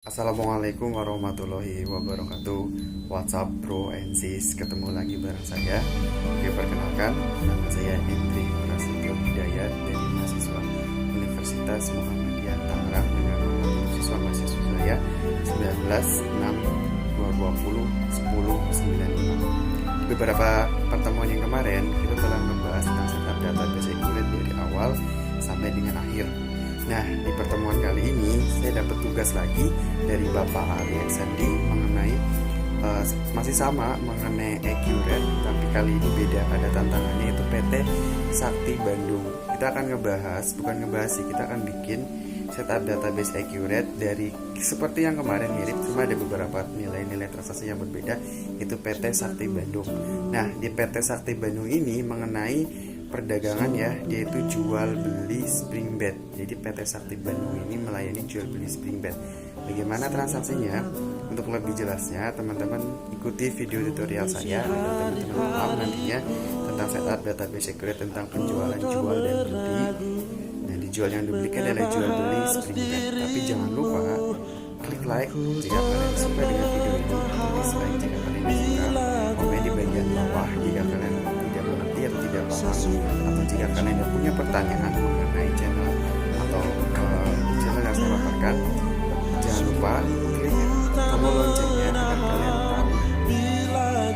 Assalamualaikum warahmatullahi wabarakatuh. What's up bro and sis, ketemu lagi bareng saya. Oke, perkenalkan, nama saya Hendri Prasetyo Hidayat dari mahasiswa Universitas Muhammadiyah Tangerang dengan nomor siswa mahasiswa saya 19/6/2020/1095. Beberapa pertemuan yang kemarin kita telah membahas tentang setup database Accurate dari awal sampai dengan akhir. Nah, di pertemuan kali ini saya dapat tugas lagi dari Bapak Ali Sandi mengenai masih sama mengenai Accurate, tapi kali ini beda, ada tantangannya, yaitu PT Sakti Bandung. Kita akan bukan ngebahas sih, kita akan bikin setup database Accurate dari seperti yang kemarin mirip, cuma ada beberapa nilai-nilai transaksi yang berbeda, itu PT Sakti Bandung. Nah, di PT Sakti Bandung ini mengenai perdagangan ya, yaitu jual beli spring bed. Jadi PT Sakti Bandung ini melayani jual beli spring bed. Bagaimana transaksinya? Untuk lebih jelasnya, teman-teman ikuti video tutorial saya agar teman-teman paham nantinya tentang setup database Accurate, tentang penjualan jual dan beli. Nah, dijual yang dibelikan adalah jual beli spring bed. Tapi jangan lupa klik like jika kalian suka dengan video ini, dislike jika kalian suka, komen di bagian bawah jika kalian tidak mengerti atau tidak paham, atau jika kalian punya pertanyaan mengenai channel atau channel yang saya paparkan. Jangan lupa klik tombol loncengnya agar kalian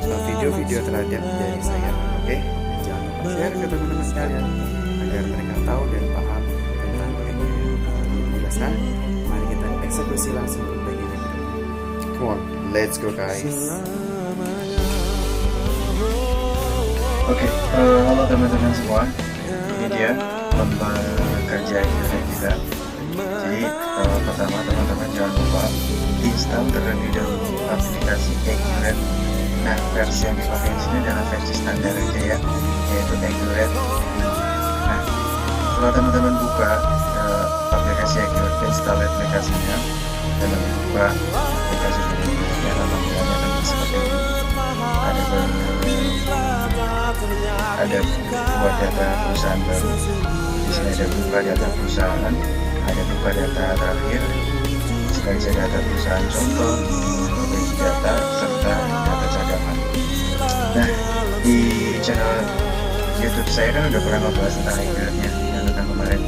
tahu video-video terhadap dari saya. Oke, jangan lupa share ke teman-teman sekalian agar mereka tahu dan paham tentang penjelasan. Mari kita eksekusi langsung ke bagian video. Come on, let's go guys. Oke, halo teman-teman semua. Ini dia lomba kerja kita. Jadi pertama teman-teman jangan lupa install terlebih dahulu aplikasi Accurate. Nah, versi yang dipakai di sini adalah versi standar aja ya, yaitu Accurate. Nah, setelah teman-teman buka aplikasi Accurate, install aplikasinya dan buka aplikasi ini, ya tampilannya akan seperti ini. Ada buat data perusahaan baru. Di sini ada buka data perusahaan, ada buka data terakhir, sekaligus data perusahaan contoh, bagi data serta data cadangan. Nah, di channel YouTube saya kan udah pernah membahas tentang Accurate-nya, yang tentang kemarin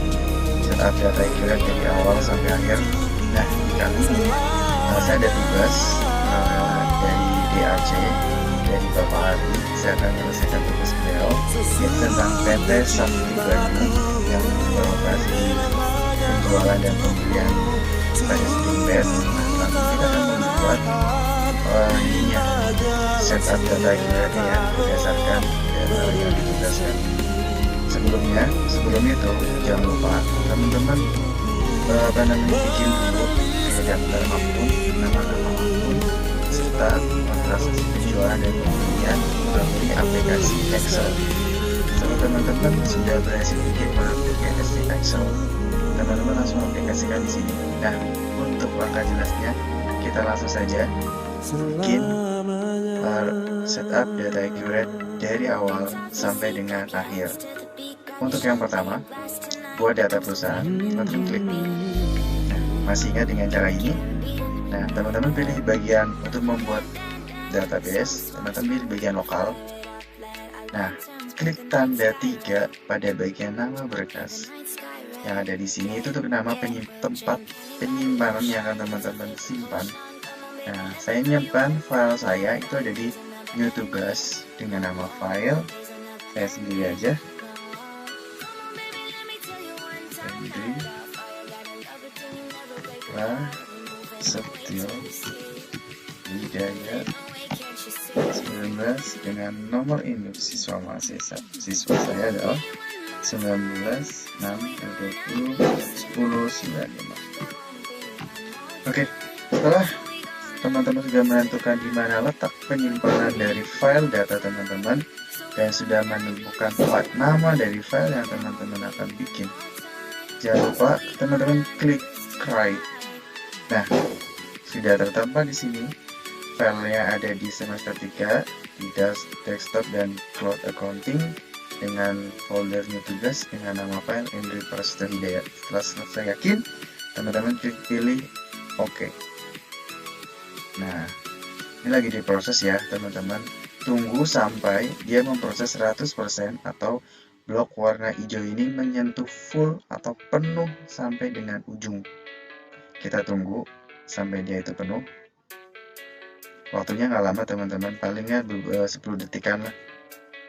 setup data Accurate dari awal sampai akhir. Nah, kali ini saya ada tugas dari DAC, dari Bapak Adi. Saya akan menyelesaikan tugas beliau, yaitu tentang PT Sakti Bandung yang beroperasi penjualan dan pembelian pada spring bed. Nah, nanti kita akan membuat setup data Accurate ya, berdasarkan data yang ditugaskan. Sebelum itu jangan lupa teman-teman bikin dulu daftar akun, nama-nama akun, serta transaksi penjualan dan pembelian melalui aplikasi Excel. Kalau teman-teman sudah berhasil bikin melalui aplikasi Excel, teman-teman langsung aplikasikan di sini. Nah, untuk langkah jelasnya kita langsung saja bikin setup data Accurate dari awal sampai dengan akhir. Untuk yang pertama, buat data perusahaan, teman-teman klik. Nah, masih ingat dengan cara ini? Nah, teman-teman pilih bagian untuk membuat database, teman-teman pilih bagian lokal. Nah, klik tanda 3 pada bagian nama berkas. Yang ada di sini itu untuk nama tempat penyimpanan yang akan teman-teman simpan. Nah, saya nyimpan file saya itu ada di new tugas dengan nama file saya sendiri aja. Prasetyo Hidayat 19 dengan nomor induk siswa mahasiswa. Siswa saya adalah 19/6/2010/95. Oke, setelah teman-teman sudah menentukan di mana letak penyimpanan dari file data teman-teman dan sudah menemukan nama dari file yang teman-teman akan bikin, jangan lupa teman-teman klik create. Nah, sudah tertempel di sini. Filenya ada di semester 3, di desktop dan cloud accounting dengan folder new tugas dengan nama file Hendri Prasetyo Hidayat. Setelah selesai yakin, teman-teman klik pilih OK. Nah, ini lagi diproses ya teman-teman. Tunggu sampai dia memproses 100% atau blok warna hijau ini menyentuh full atau penuh sampai dengan ujung. Kita tunggu sampai dia itu penuh. Waktunya nggak lama teman-teman, palingnya 10 detikan lah,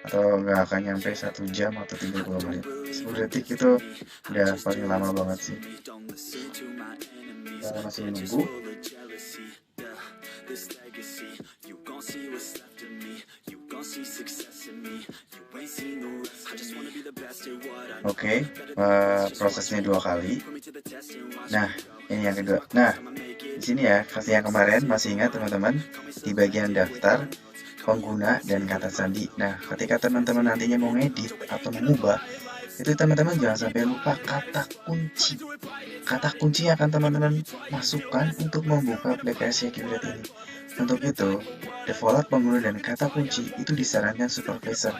atau nggak akan nyampe 1 jam atau 30 menit. 10 detik itu udah paling lama banget sih. Kita masih menunggu. Oke, prosesnya 2 kali. Nah, ini yang kedua. Nah, di sini ya, yang kemarin masih ingat teman-teman, di bagian daftar pengguna dan kata sandi. Nah, ketika teman-teman nantinya mau ngedit atau mengubah, itu teman-teman jangan sampai lupa kata kunci. Kata kunci yang akan teman-teman masukkan untuk membuka aplikasi Qlet ini. Untuk itu, default pengguna dan kata kunci itu disarankan supervisor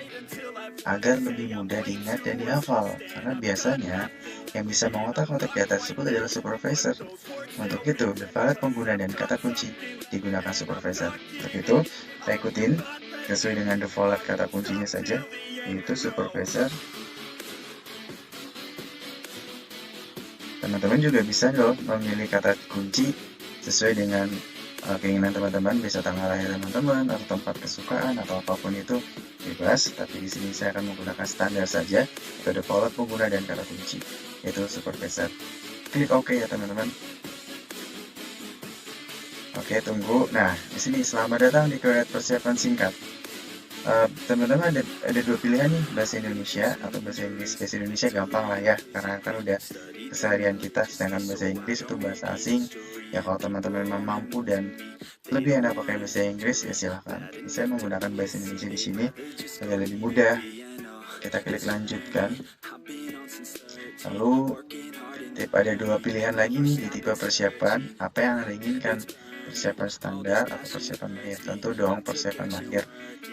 agar lebih mudah diingat dan dihafal, karena biasanya yang bisa mengotak-atik data tersebut adalah supervisor. Untuk itu, default pengguna dan kata kunci digunakan supervisor. Untuk itu, saya ikutin sesuai dengan default kata kuncinya saja, yaitu supervisor. Teman-teman juga bisa loh memilih kata kunci sesuai dengan keinginan teman-teman, bisa tanggal lahir teman-teman atau tempat kesukaan atau apapun itu bebas. Tapi di sini saya akan menggunakan standar saja, atau default pengguna dan kata kunci, yaitu supervisor. Klik OK ya teman-teman. Oke, tunggu. Nah, di sini selamat datang di Qlet persiapan singkat. Teman-teman ada 2 pilihan nih, bahasa Indonesia atau bahasa Inggris. Bahasa Indonesia gampang lah ya, karena kan udah keseharian kita. Sedangkan bahasa Inggris itu bahasa asing. Ya kalau teman-teman memang mampu dan lebih enak pakai bahasa Inggris, ya silahkan. Saya menggunakan bahasa Indonesia di sini agar lebih mudah. Kita klik lanjutkan. Lalu ada 2 pilihan lagi nih di tipe persiapan. Apa yang Anda inginkan? Persiapan standar atau persiapan mahir? Tentu dong persiapan mahir.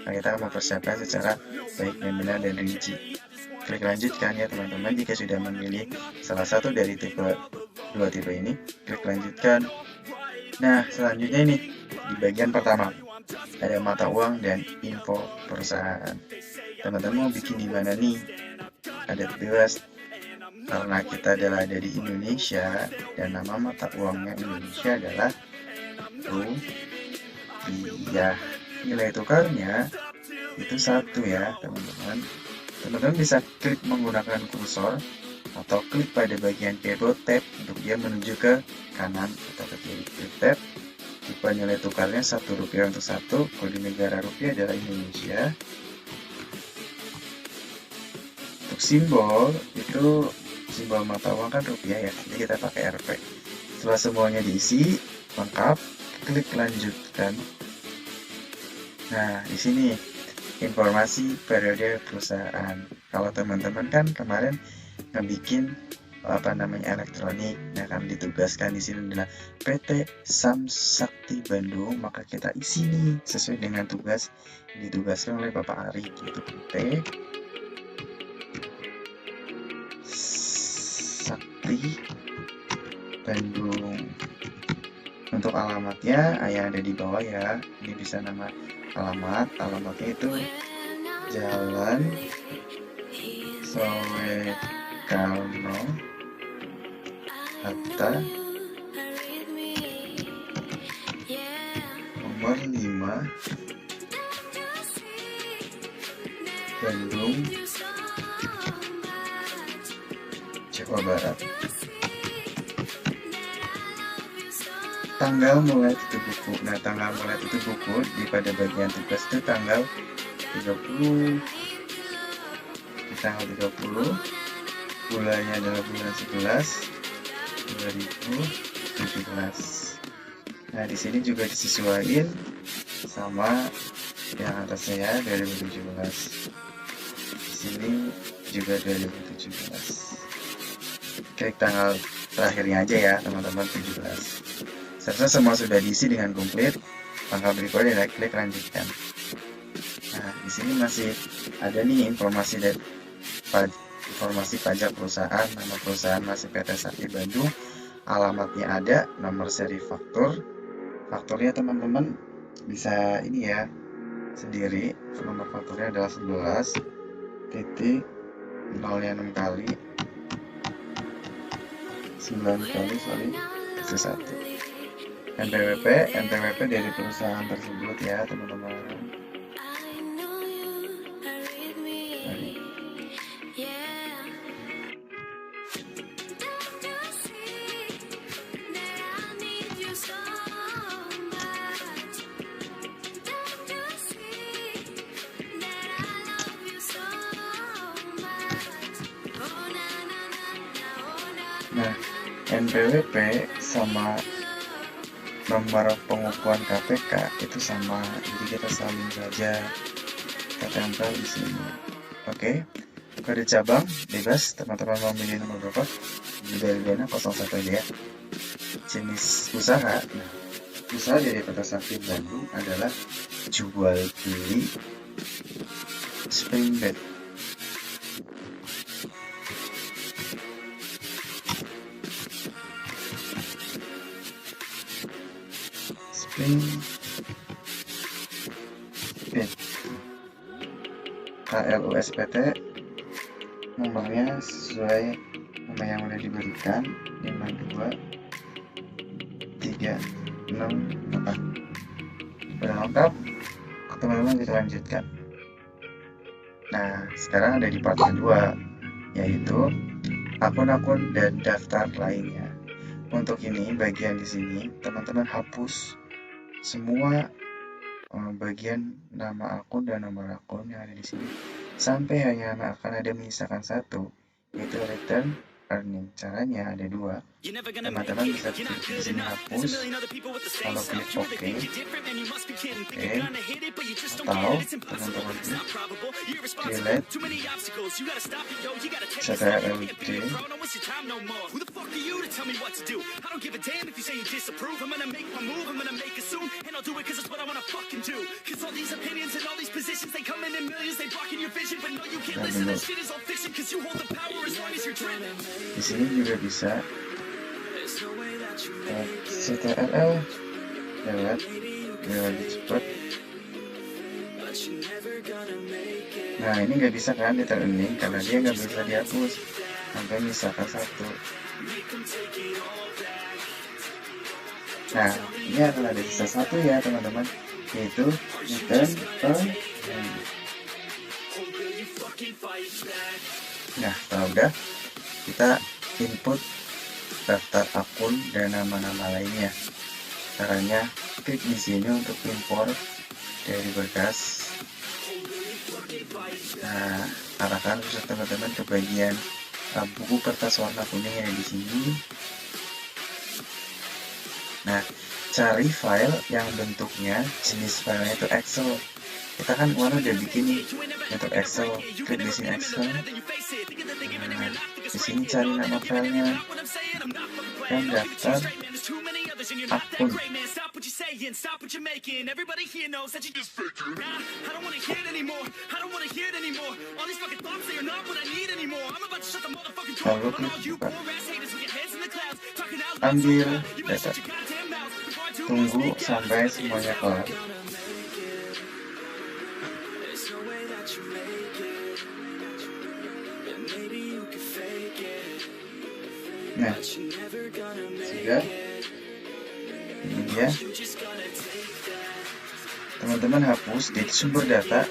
Nah, kita akan mempersiapkan secara baik dan benar dan rinci. Klik lanjutkan ya teman-teman. Jika sudah memilih salah satu dari dua tipe ini, klik lanjutkan. Nah, selanjutnya ini di bagian pertama ada mata uang dan info perusahaan. Teman-teman mau bikin di mana nih? Ada bebas, karena kita adalah dari Indonesia dan nama mata uangnya Indonesia adalah rupiah. Nilai tukarnya itu 1 ya teman-teman. Teman-teman bisa klik menggunakan kursor atau klik pada bagian pivot tab untuk dia menuju ke kanan atau ke kiri. Klik tab, tipe nilai tukarnya Rp1 untuk 1, kode negara rupiah adalah Indonesia. Untuk simbol itu simbol mata uang kan rupiah ya, jadi kita pakai Rp. Setelah semuanya diisi lengkap, klik lanjutkan. Nah, di sini informasi periode perusahaan. Kalau teman-teman kan kemarin ngebikin elektronik, nah kan ditugaskan di sini adalah PT Samsakti Bandung, maka kita isi nih sesuai dengan tugas yang ditugaskan oleh Bapak Ari, yaitu PT Sakti Bandung. Untuk alamatnya yang ada di bawah ya, ini bisa nama alamatnya itu Jalan Soekarno Hatta nomor 5 Bandung, Jawa Barat. Tanggal mulai tutup buku. Nah, tanggal mulai tutup buku di pada bagian tugas itu tanggal 30. Di tanggal 30 bulannya adalah bulan 11 2017. Nah, di sini juga disesuaikan sama yang atasnya ya, 2017. Di sini juga 2017. Klik tanggal terakhirnya aja ya, teman-teman, 17. Setelah semua sudah diisi dengan komplit, langkah berikutnya adalah klik lanjutkan. Nah, di sini masih ada nih informasi pajak perusahaan, nama perusahaan masih PT Sakti Bandung, alamatnya ada, nomor seri faktur faktornya teman-teman bisa ini ya sendiri. Nomor faktornya adalah 11 titik nolnya 6 kali 9 kali itu 1 NPWP dari perusahaan tersebut ya teman-teman. Mari. Nah, NPWP sama nomor pengukuhan KPK itu sama, jadi kita saling saja kita tempel di sini. Oke, kode cabang bebas, teman-teman mau milih nomor berapa? Dari dana 01 aja ya. Jenis usaha, nah, usaha dari Kota Sakti Bandung adalah jual beli spring bed. Spring bed KLUSPT, nomornya sesuai nama yang sudah diberikan 52368. Sudah lengkap, teman-teman kita lanjutkan. Nah, sekarang ada di part kedua, yaitu akun-akun dan daftar lainnya. Untuk ini, bagian di sini teman-teman hapus semua bagian nama akun dan nomor akun yang ada di sini sampai hanya akan ada menyisakan satu, yaitu return earning. Caranya ada dua. Teman-teman bisa klik di sini hapus, kalau klik OK, atau teman-teman klik delete CTRL-D. Di sini juga bisa CTRL lewat lebih cepat. Nah, ini nggak bisa kan return earning karena dia nggak bisa dihapus sampai misalkan satu. Nah, ini akan ada sisa satu ya teman-teman, yaitu return earning. Nah, kalau udah, kita input daftar akun dan nama-nama lainnya. Caranya klik di sini untuk import dari berkas. Nah, arahkan khusus teman-teman ke bagian buku kertas warna kuning yang ada di sini. Nah, cari file yang bentuknya jenis filenya itu Excel. Kita kan kemarin udah bikin nih untuk Excel, klik di sini Excel. Nah, di sini cari nama filenya dan daftar akun. Lalu klik buka. Ambil data. Tunggu sampai semuanya kelar. Nah, sudah. Ini dia. Teman-teman hapus di sumber data,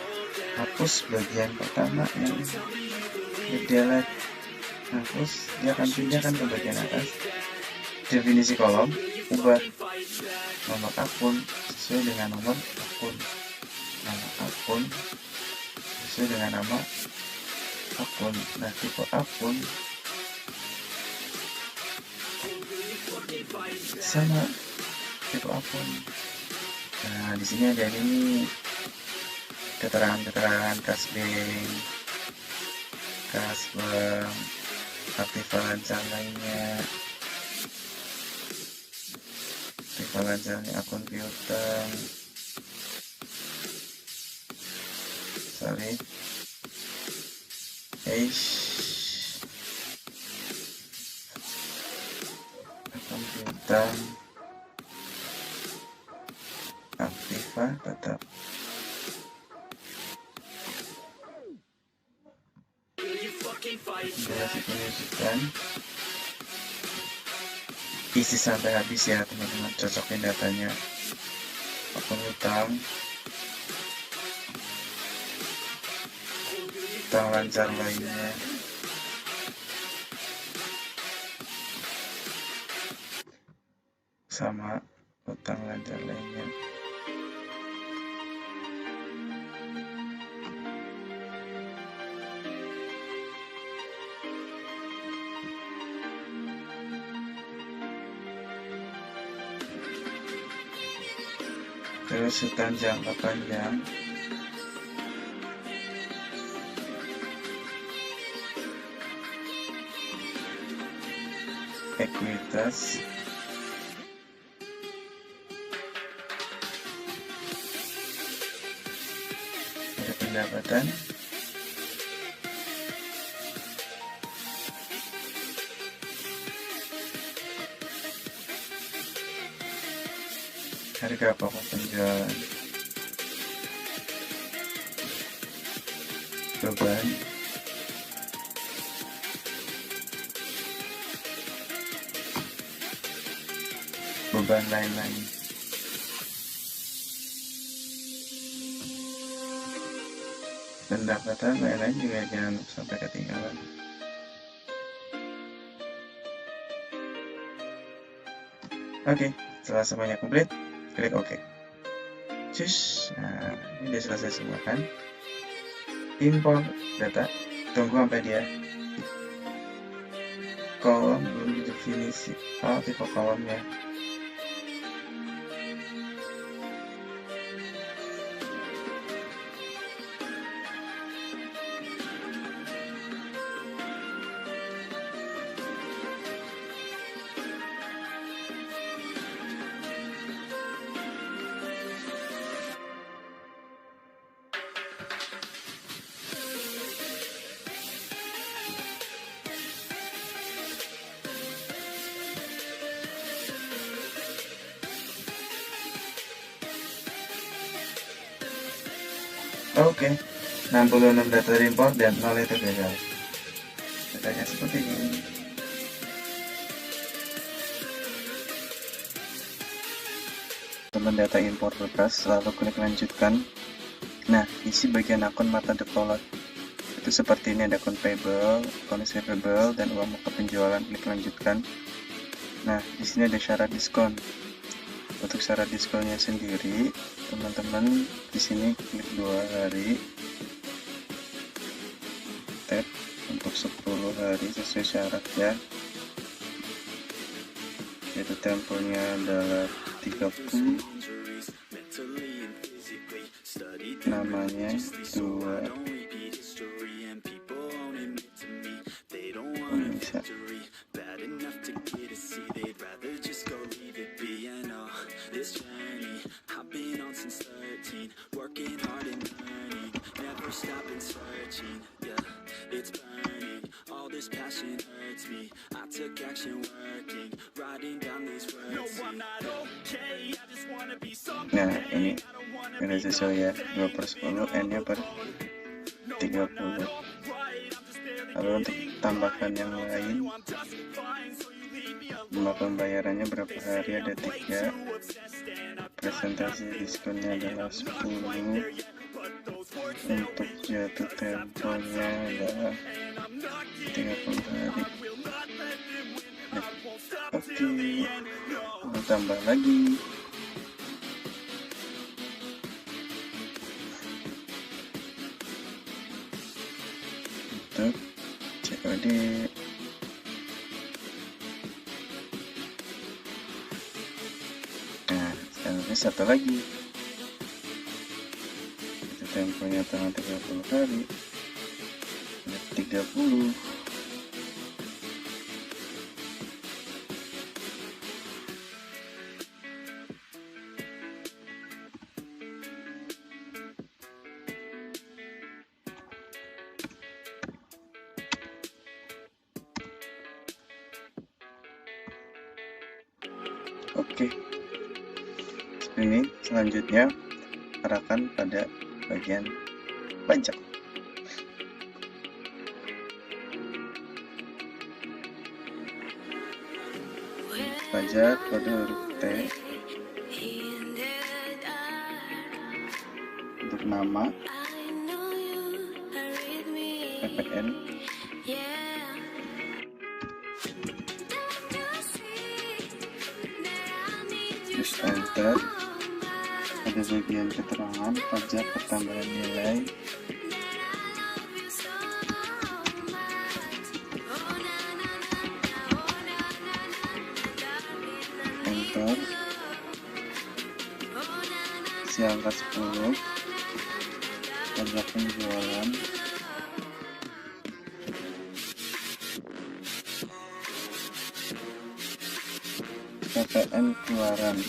hapus bagian pertama yang delete. Hapus, dia akan pindahkan ke bagian atas. Definisi kolom, ubah nomor akun sesuai dengan nomor akun. Nama akun sesuai dengan nama akun. Nah, tipe akun sama tipe akun. Nah, di sini ada ini keterangan kas bank, kas bank, aktif lancar lainnya, aktif lancarnya akun piutang, akun piutang, aktiva tetap. Durasi penyusutan isi sampai habis ya teman-teman, cocokin datanya, akun utang lancar lainnya, sama utang lancar lainnya. Terus utang jangka panjang, ekuitas, ada pendapatan, harga pokok penjualan, beban, beban lain-lain. Pendapatan lain-lain juga jangan sampai ketinggalan. Oke, setelah semuanya komplit, klik OK. Cus, nah ini udah selesai semua kan? Import data, tunggu sampai dia kolom belum didefinisi. Oh, tipe kolomnya. Oke, 66 data import dan 0 itu gagal. Datanya seperti ini. Teman data import bebas, lalu klik lanjutkan. Nah, isi bagian akun mata default. Itu seperti ini, ada akun payable, akun receivable, dan uang muka penjualan. Klik lanjutkan. Nah, di sini ada syarat diskon. Untuk syarat diskonnya sendiri, teman-teman di sini klik 2 hari, tab untuk 10 hari sesuai syarat ya, yaitu temponya adalah 30, namanya 2 bisa. Nah, ini udah sesuai ya, 2/10, N nya per 30. Lalu untuk tambahkan yang lain, jumlah pembayarannya berapa hari, ada 3, presentasi diskonnya adalah 10, untuk jatuh temponya adalah 30 hari. Oke, tambah lagi. Untuk COD. Nah, selanjutnya satu lagi. Itu temponya tanggal 30 hari. 30. Oke, Ini selanjutnya arahkan pada bagian pajak. Pajak kode huruf T. Untuk nama PPN. Terus enter. Ada bagian keterangan pajak pertambahan nilai. Enter. Si angka 10. Pajak penjualan. PPN keluaran.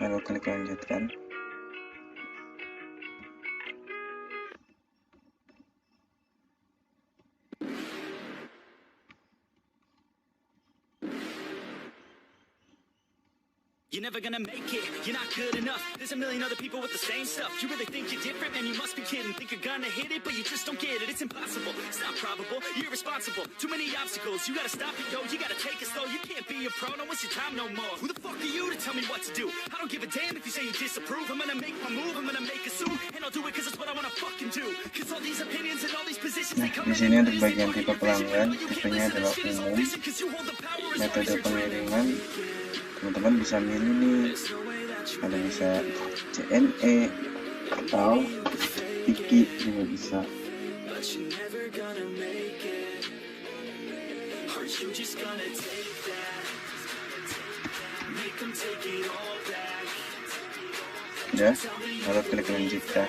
Lalu klik lanjutkan. You're never gonna make it, you're not good enough. There's a million other people with the same stuff. You really think you're different, man, you must be kidding. Think you're gonna hit it, but you just don't get it. It's impossible, it's not probable, you're irresponsible. Too many obstacles, you gotta stop it, yo. You gotta take it slow, you can't be a pro, don't waste your time no more. Who the fuck are you to tell me what to do? I don't give a damn if you say you disapprove. I'm gonna make my move, I'm gonna make it soon. And I'll do it cause it's what I wanna fucking do. Cause all these opinions and all these positions, they come Di sini untuk bagian tipe pelanggan, tipenya adalah umum. Metode pengiriman, teman-teman bisa milih nih, ada bisa CNE atau Tiki juga bisa. Udah, lalu klik lanjutkan.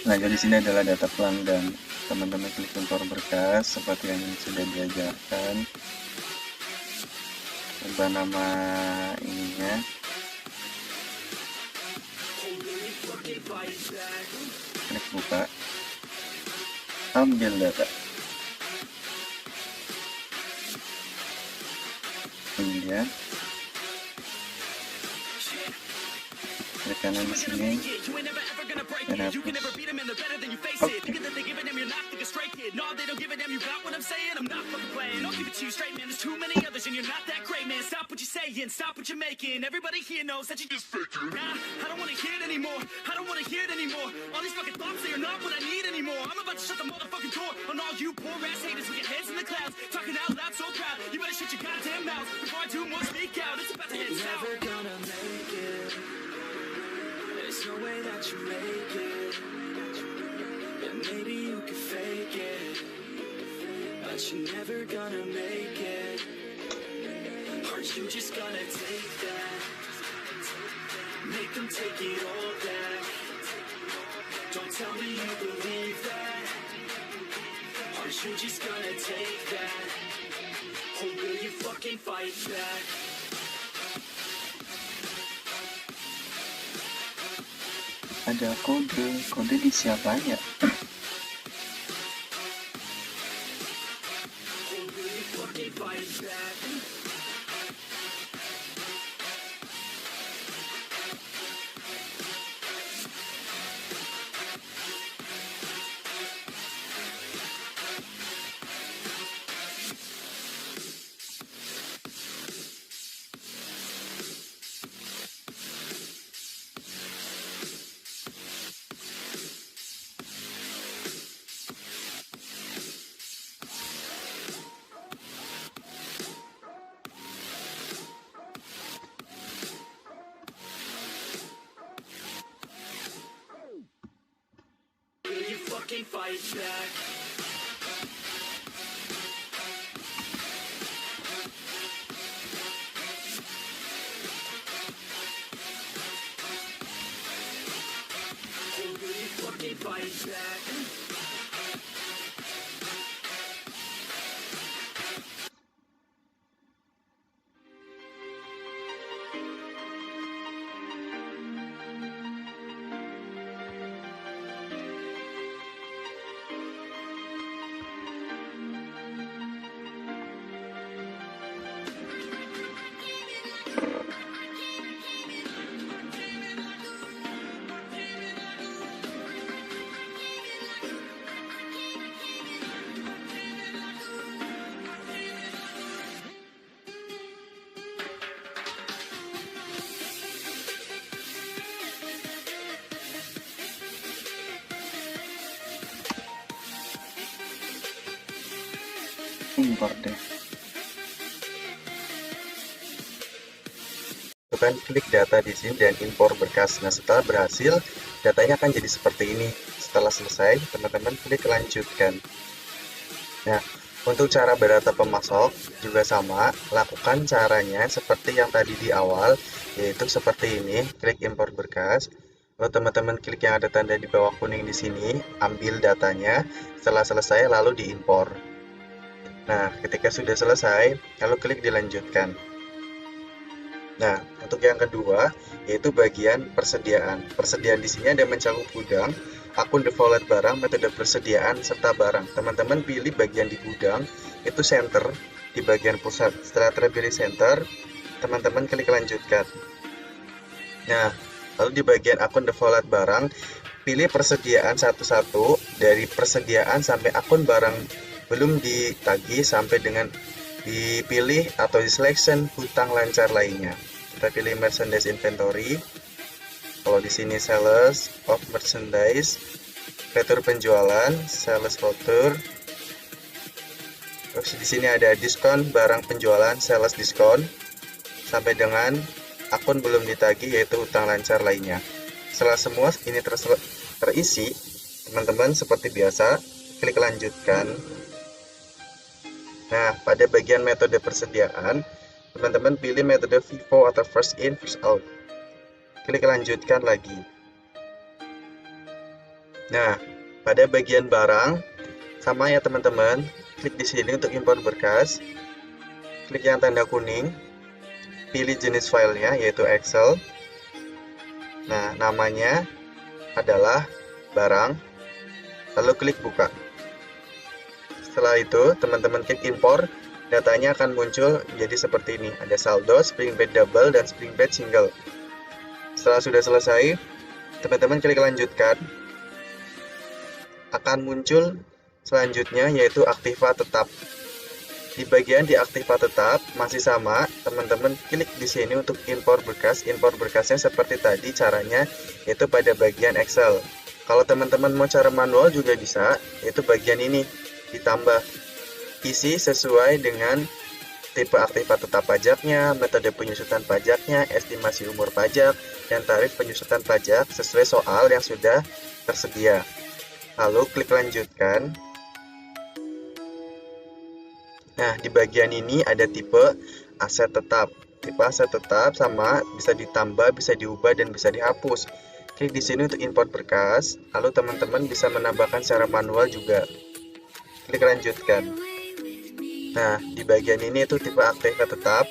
Nah, jadi sini adalah data pelanggan. Teman-teman klik impor berkas seperti yang sudah diajarkan. Ubah nama ininya. Klik buka. Ambil data. Kemudian klik kanan di sini. Dan hapus. Oke. about to shut the motherfucking door on all you poor ass haters with your heads in the clouds, talking out loud so proud. You better shut your goddamn mouth before I do more speak out. It's about to head south. You're never gonna make it. There's no way that you make it. Yeah, maybe you can fake it, but you're never gonna make it. Aren't you just gonna take that? Make them take it all back. Don't tell me you believe that. Aren't you just gonna take that? Or will you fucking fight back? Ada kode di siapanya. Or will you fucking fight back? Will you fucking fight back? Or will you fucking fight back? Impor deh. Tekan klik data di sini dan impor berkas. Nah, setelah berhasil, datanya akan jadi seperti ini. Setelah selesai, teman-teman klik lanjutkan. Nah, untuk cara berdata pemasok juga sama, lakukan caranya seperti yang tadi di awal, yaitu seperti ini, klik impor berkas. Lalu teman-teman klik yang ada tanda di bawah kuning di sini, ambil datanya. Setelah selesai, lalu diimpor. Nah, ketika sudah selesai, lalu klik dilanjutkan. Nah, untuk yang kedua, yaitu bagian persediaan. Persediaan di sini ada mencakup gudang, akun default barang, metode persediaan, serta barang. Teman-teman pilih bagian di gudang, itu center, di bagian pusat. Setelah terpilih center, teman-teman klik lanjutkan. Nah, lalu di bagian akun default barang, pilih persediaan satu-satu, dari persediaan sampai akun barang belum ditagih sampai dengan dipilih atau di selection hutang lancar lainnya. Kita pilih merchandise inventory. Kalau di sini sales of merchandise, fitur penjualan, sales voucher. Terus di sini ada diskon barang penjualan, sales diskon, sampai dengan akun belum ditagih yaitu hutang lancar lainnya. Setelah semua ini terisi, teman-teman seperti biasa klik lanjutkan. Nah, pada bagian metode persediaan, teman-teman pilih metode FIFO atau first in, first out. Klik lanjutkan lagi. Nah, pada bagian barang, sama ya teman-teman, klik di sini untuk impor berkas. Klik yang tanda kuning, pilih jenis filenya yaitu Excel. Nah, namanya adalah barang, lalu klik buka. Setelah itu, teman-teman klik impor, datanya akan muncul jadi seperti ini. Ada saldo, spring bed double, dan spring bed single. Setelah sudah selesai, teman-teman klik lanjutkan. Akan muncul selanjutnya yaitu aktiva tetap. Di bagian di aktiva tetap masih sama, teman-teman klik di sini untuk impor berkas. Impor berkasnya seperti tadi caranya, yaitu pada bagian Excel. kalau teman-teman mau cara manual juga bisa, yaitu bagian ini ditambah. Isi sesuai dengan tipe aktiva tetap pajaknya, metode penyusutan pajaknya, estimasi umur pajak, dan tarif penyusutan pajak sesuai soal yang sudah tersedia. Lalu klik lanjutkan. Nah, di bagian ini ada tipe aset tetap. Tipe aset tetap sama, bisa ditambah, bisa diubah, dan bisa dihapus. Klik di sini untuk import berkas, lalu teman-teman bisa menambahkan secara manual juga. Klik lanjutkan. Nah, di bagian ini itu tipe aktiva tetap.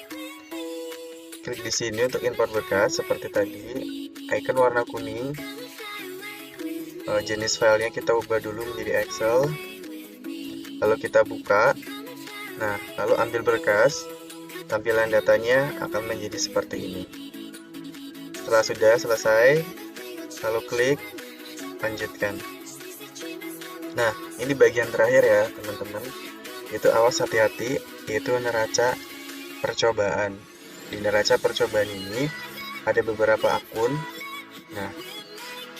Klik di sini untuk import berkas seperti tadi. Icon warna kuning. Jenis filenya kita ubah dulu menjadi Excel. Lalu kita buka. Nah, lalu ambil berkas. Tampilan datanya akan menjadi seperti ini. Setelah sudah selesai, lalu klik lanjutkan. Nah, ini bagian terakhir ya teman-teman. Itu awas hati-hati, yaitu neraca percobaan. Di neraca percobaan ini ada beberapa akun. Nah,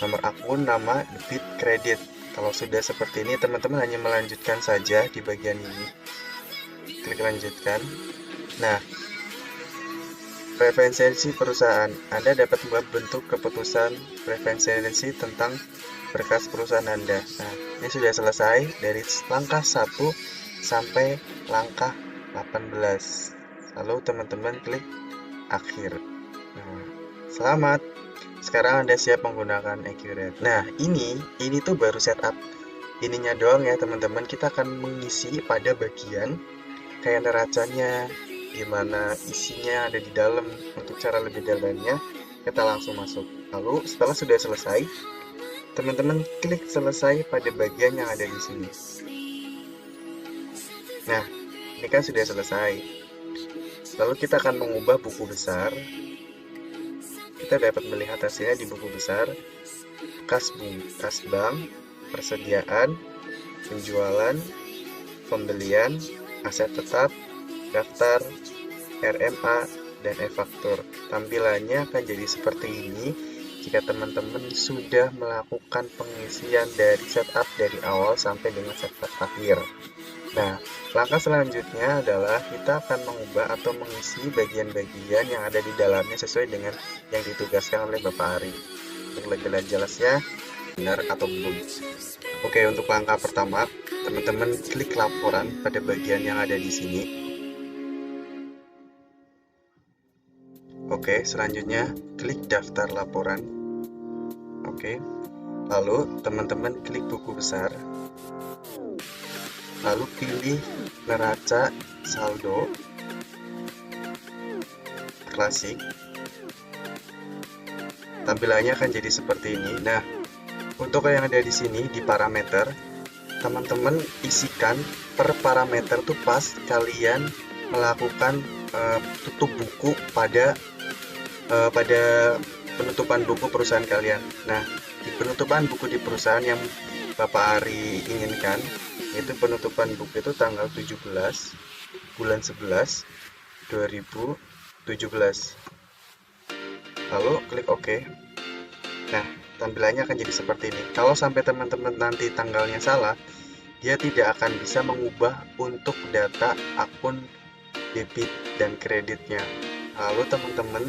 nomor akun, nama, debit, kredit. Kalau sudah seperti ini, teman-teman hanya melanjutkan saja di bagian ini. Klik lanjutkan. Nah, preferensi perusahaan. Anda dapat membuat bentuk keputusan preferensi tentang berkas perusahaan Anda. Nah, ini sudah selesai dari langkah 1 sampai langkah 18. Lalu teman-teman klik akhir. Nah, selamat. Sekarang Anda siap menggunakan Accurate. Nah, ini tuh baru setup ininya doang ya teman-teman. Kita akan mengisi pada bagian kayak neracanya, gimana isinya ada di dalam. Untuk cara lebih dalamnya kita langsung masuk. Lalu setelah sudah selesai, teman-teman klik selesai pada bagian yang ada di sini. Nah, ini kan sudah selesai. Lalu kita akan mengubah buku besar. Kita dapat melihat hasilnya di buku besar. Kas bank, persediaan, penjualan, pembelian, aset tetap, daftar, RMA, dan e-faktur. Tampilannya akan jadi seperti ini jika teman-teman sudah melakukan pengisian dari setup dari awal sampai dengan setup akhir. Nah, langkah selanjutnya adalah kita akan mengubah atau mengisi bagian-bagian yang ada di dalamnya sesuai dengan yang ditugaskan oleh Bapak Ari. Untuk lebih jelasnya, benar atau belum. Oke, untuk langkah pertama, teman-teman klik laporan pada bagian yang ada di sini. Oke, selanjutnya klik daftar laporan. Oke, lalu teman-teman klik buku besar. Lalu pilih neraca saldo klasik. Tampilannya akan jadi seperti ini. Nah, untuk yang ada di sini di parameter, teman-teman isikan per parameter tuh pas kalian melakukan tutup buku pada penutupan buku perusahaan kalian. Nah, di penutupan buku di perusahaan yang Bapak Ari inginkan, yaitu penutupan buku itu tanggal 17 bulan 11 2017. Lalu klik OK. Nah, tampilannya akan jadi seperti ini. Kalau sampai teman-teman nanti tanggalnya salah, dia tidak akan bisa mengubah untuk data akun debit dan kreditnya. Lalu teman-teman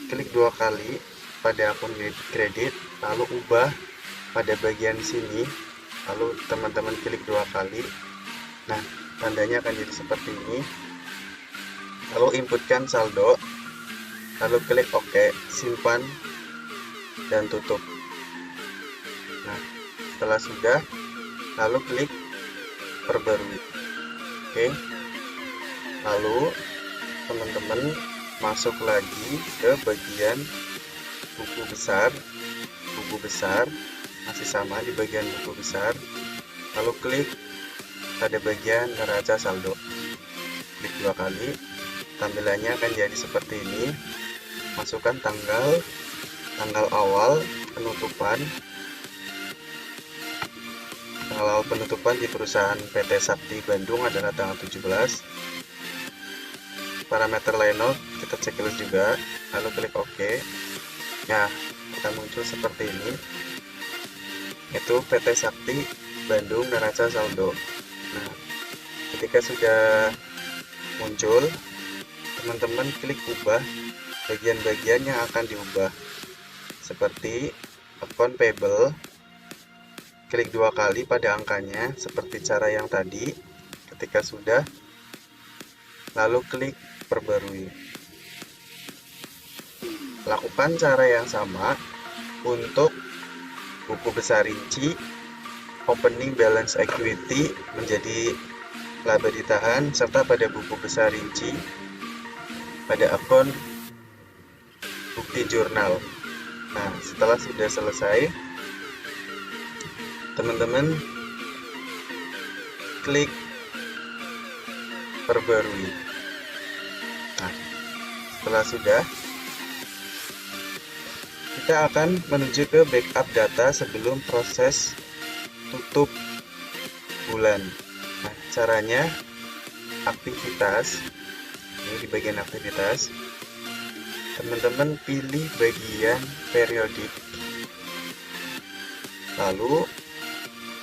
klik 2 kali pada akun debit kredit, lalu ubah pada bagian sini, lalu teman-teman klik 2 kali. Nah, tandanya akan jadi seperti ini. Lalu inputkan saldo, lalu klik OK, simpan dan tutup. Nah, setelah sudah, lalu klik perbarui. Oke. Lalu teman-teman masuk lagi ke bagian buku besar. Buku besar masih sama di bagian buku besar. Lalu klik pada bagian neraca saldo. Klik 2 kali. Tampilannya akan jadi seperti ini. Masukkan tanggal awal penutupan. Tanggal awal penutupan di perusahaan PT Sakti Bandung adalah tanggal 17. Parameter lainnya kita checklist juga, lalu klik OK. Nah, akan muncul seperti ini. itu PT Sakti Bandung Neraca Saldo. Nah, ketika sudah muncul, teman-teman klik ubah bagian-bagian yang akan diubah, seperti akun payable, klik 2 kali pada angkanya seperti cara yang tadi. Ketika sudah, lalu klik perbarui. Lakukan cara yang sama untuk buku besar rinci, opening balance equity menjadi laba ditahan, serta pada buku besar rinci pada akun bukti jurnal. Nah, setelah sudah selesai, teman-teman klik perbarui. Nah, setelah sudah, kita akan menuju ke backup data sebelum proses tutup bulan. Nah, caranya aktivitas, ini di bagian aktivitas, teman-teman pilih bagian periodik, lalu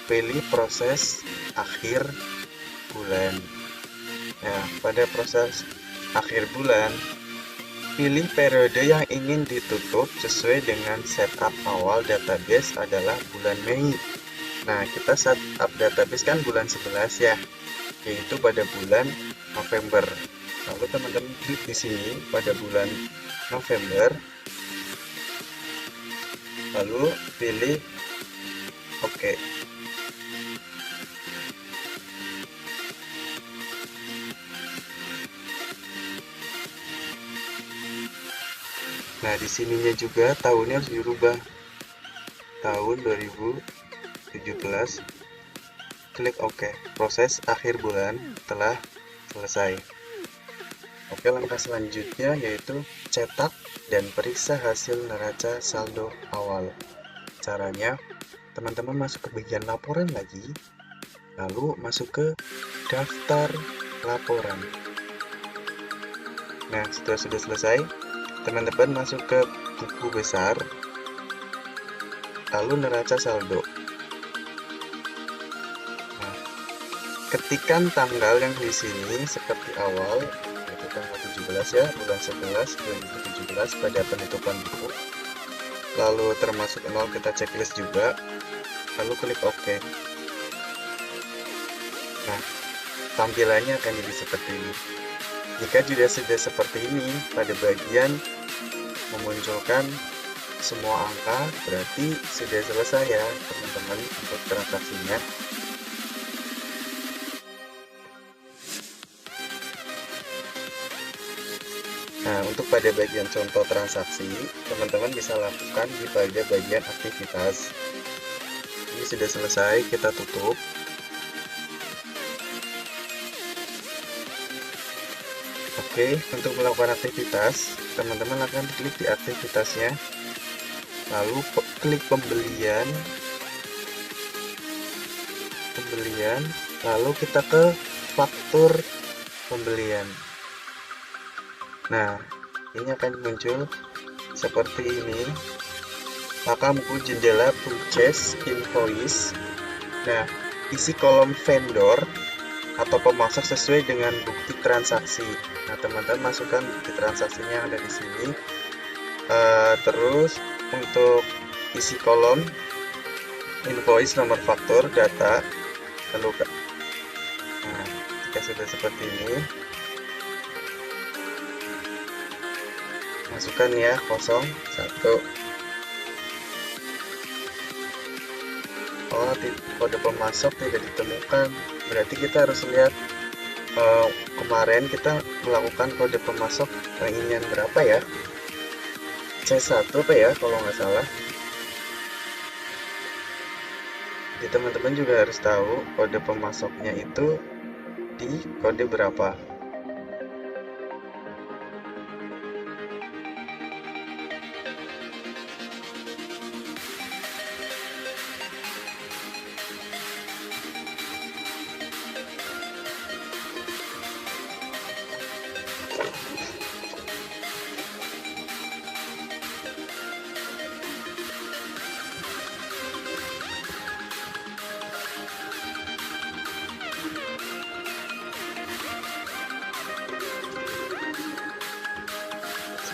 pilih proses akhir bulan. Nah, pada proses akhir bulan, pilih periode yang ingin ditutup sesuai dengan setup awal database adalah bulan Mei. Nah, kita setup database kan bulan 11 ya, yaitu pada bulan November. Lalu teman-teman klik di sini pada bulan November, lalu pilih OK. Nah, di sininya juga tahunnya harus dirubah. Tahun 2017. Klik OK. Proses akhir bulan telah selesai. Oke, langkah selanjutnya yaitu cetak dan periksa hasil neraca saldo awal. Caranya, teman-teman masuk ke bagian laporan lagi, lalu masuk ke daftar laporan. Nah, setelah sudah selesai, teman-teman masuk ke buku besar, lalu neraca saldo. Nah, ketikkan tanggal yang di sini seperti awal, yaitu tanggal 17 ya, bulan 11 2017 pada penutupan buku. Lalu termasuk 0 kita checklist juga, lalu klik OK. Nah, tampilannya akan jadi seperti ini. Jika sudah seperti ini, pada bagian memunculkan semua angka, berarti sudah selesai ya teman-teman untuk transaksinya. Nah, untuk pada bagian contoh transaksi, teman-teman bisa lakukan di pada bagian aktivitas. Ini sudah selesai, kita tutup. Oke, untuk melakukan aktivitas, teman-teman akan klik di aktivitasnya, lalu klik pembelian, lalu kita ke faktur pembelian. Nah, ini akan muncul seperti ini, maka buku jendela purchase invoice. Nah, isi kolom vendor atau pemasok sesuai dengan bukti transaksi. Nah, teman-teman masukkan bukti transaksinya yang ada di sini. Terus untuk isi kolom invoice, nomor faktur, data, lalu nah, jika sudah seperti ini, masukkan ya 01. Oh, kode pemasok tidak ditemukan. Berarti kita harus lihat kemarin kita melakukan kode pemasok ringan berapa ya? C1 apa ya kalau nggak salah. Jadi teman-teman juga harus tahu kode pemasoknya itu di kode berapa.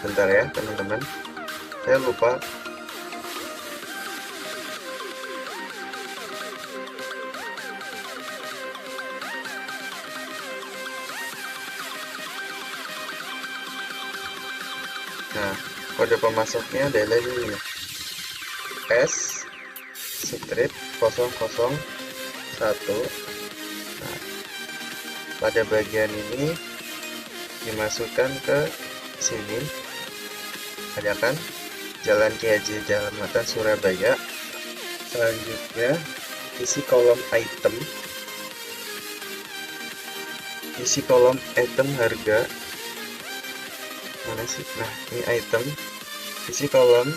Bentar ya teman-teman, saya lupa. Nah, kode pemasoknya adalah ini, S strip 001. Nah, pada bagian ini dimasukkan ke sini, ada kan Jalan Ki Haji Dalmatan Surabaya. Selanjutnya isi kolom item, harga. Mana sih? Nah, ini item, isi kolom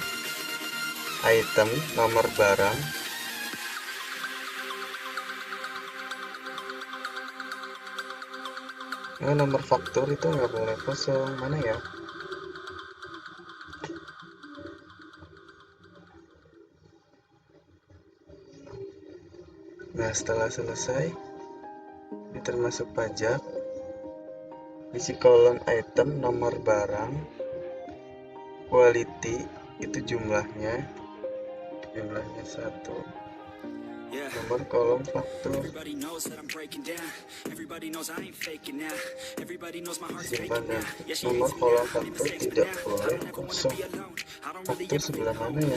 item, nomor barang, nomor faktur itu nggak boleh kosong. Mana ya? Nah, setelah selesai, ini termasuk pajak. Isi kolom item, nomor barang, quality itu jumlahnya 1. Nomor kolom faktur, simpan dan nomor kolom faktur tidak boleh kosong. Faktur sebelah mana ya?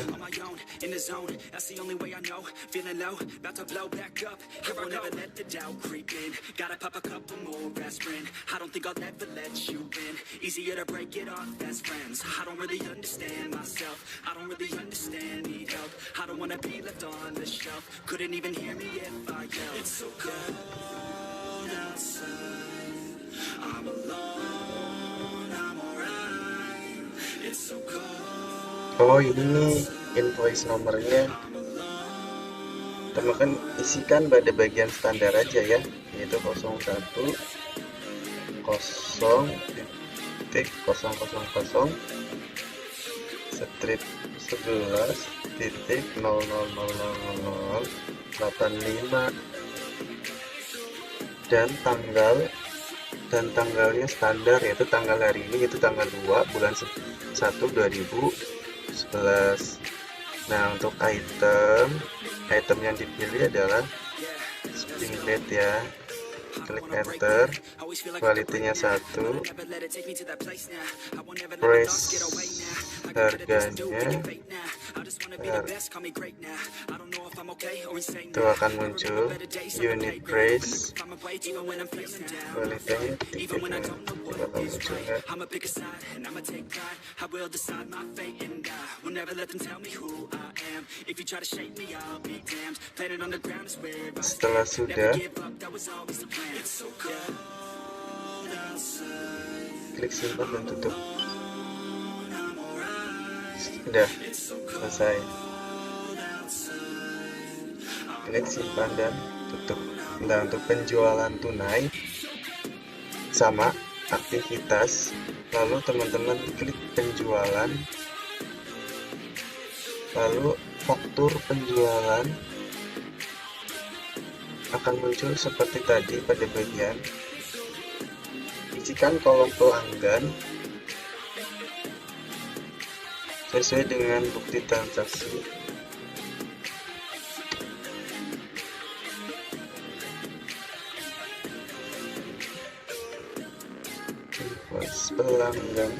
Couldn't even hear me if I yelled. It's so cold outside. I'm alone, I'm alright. It's so cold. Oh, ini nih invoice nomornya. Teman-teman isikan pada bagian standar aja ya, yaitu 01 0.000 strip 11.000085 dan tanggalnya standar, yaitu tanggal hari ini, yaitu tanggal 2 bulan 1 2011. Nah, untuk item yang dipilih adalah spring bed ya. Klik enter, kualitinya 1, price harganya, itu akan muncul unit price, kualitasnya tiketnya itu akan muncul ya. Setelah sudah, klik simpan dan tutup. Sudah selesai. Klik simpan dan tutup. Nah, untuk penjualan tunai sama aktivitas, lalu teman-teman klik penjualan, lalu faktur penjualan akan muncul seperti tadi pada bagian isikan kolom pelanggan sesuai dengan bukti transaksi. Invoice pelanggan,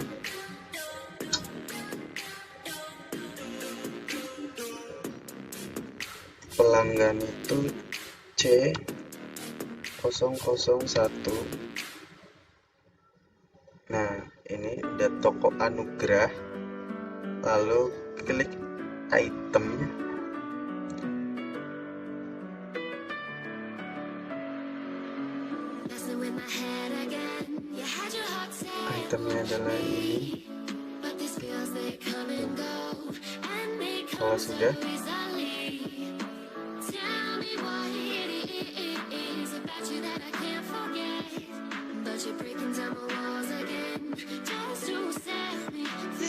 pelanggan itu C001. Nah, ini ada toko Anugrah, lalu klik item, itemnya adalah ini. Kalau sudah,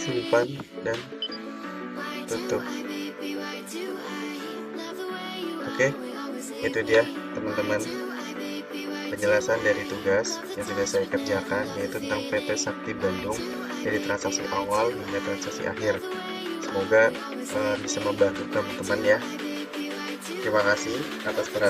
simpan dan tutup. Oke, itu dia teman-teman. penjelasan dari tugas yang sudah saya kerjakan, yaitu tentang PT Sakti Bandung dari transaksi awal hingga transaksi akhir. Semoga bisa membantu teman-teman ya. Terima kasih atas perhatian.